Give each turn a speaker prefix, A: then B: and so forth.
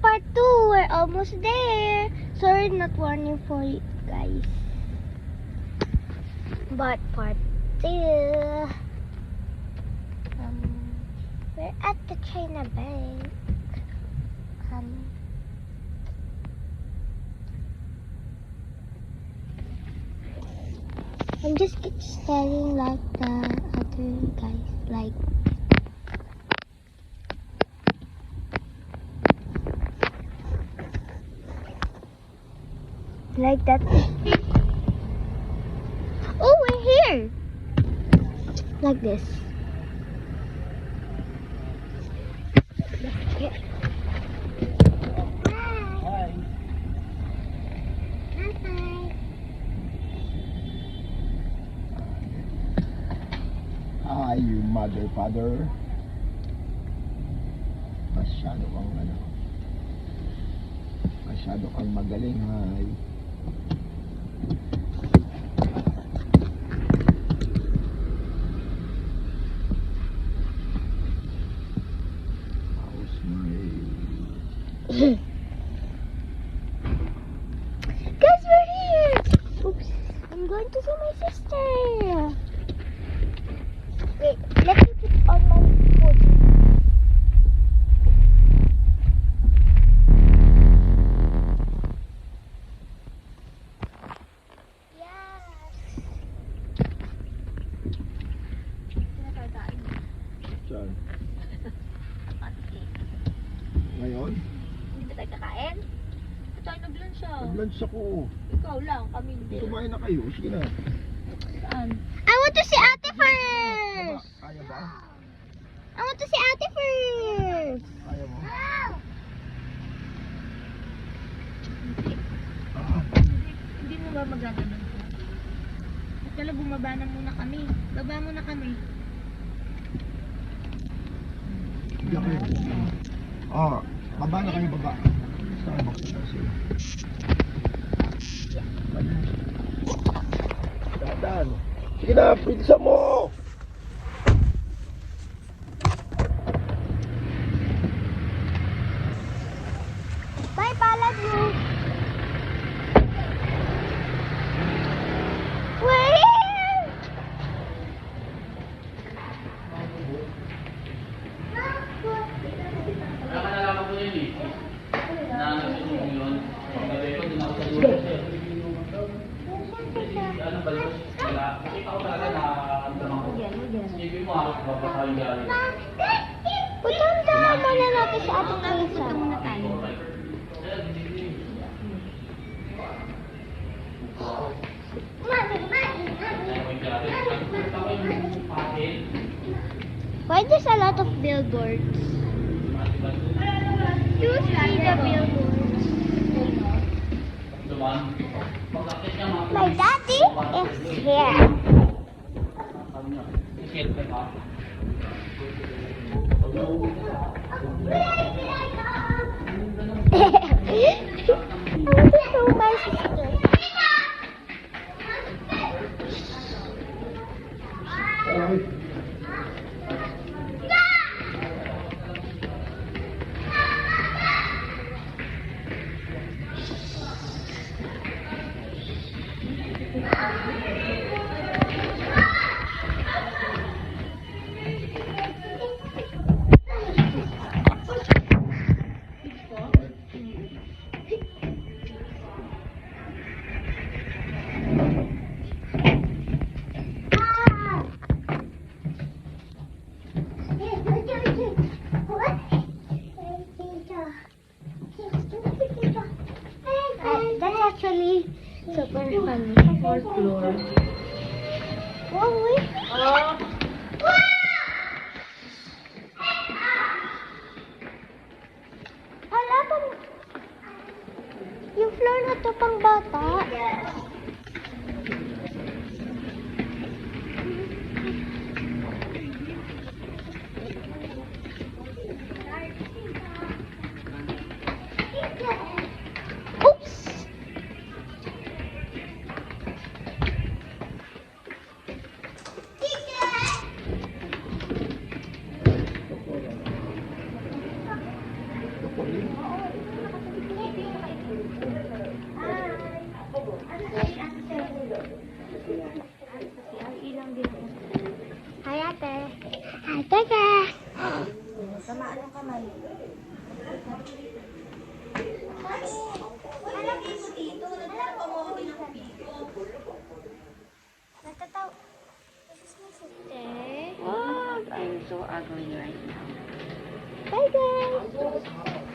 A: part 2. We're almost there. Sorry, not warning for you guys. But part 2. We're at the China Bank. I'm just staring like the other guys, like that. Oh, we're here. Like this. Okay.
B: Hi. Hi, you mother, father. Masyado kang magaling, hi. How's my...
A: Guys, we're here. Oops. I'm going to see my sister. Wait, let me put on my hood. Yes.
B: Saan? Ngayon?
C: Hindi ba tayo kakain? At tayo nag-lunch ah.
B: Nag-lunch ako.
C: Ikaw lang, kami hindi.
B: Kumain na kayo, sige na.
C: Saan?
A: I want to see Ate first.
B: Kaya ba?
A: I want to see Ate first.
B: Kaya mo?
C: Hindi mo ba magaganon? At pala bumaba na muna kami. Baba muna kami.
B: Hindi ako yun. Baba na kayo, baba. Starbucks na kasi. Dadan. Sige na, pizza mo!
A: Bye, palad mo. We're here.
D: Kaya ka nalaman ko yun eh. Naanasin mo yun. Pagkabay ko, din ako sa dulo siya. Ano ba yun? Wala. Nakita ko talaga na andaman ko. Sige mo ako, babasawin galing.
A: Pupunta muna natin sa Ate Teresa.
C: Muna tayo.
A: Why there's a lot of billboards? You see the billboards. My daddy is here. I want to show my sister. That's actually super funny.
C: Fourth floor.
A: Wow, wait. Hala, yung floor na to pang bata. Yes. Oops. Teka!
C: Tamaan ang kamay.
A: Natataw. This is my sister.
E: What? I'm so ugly right now.
A: Bye guys!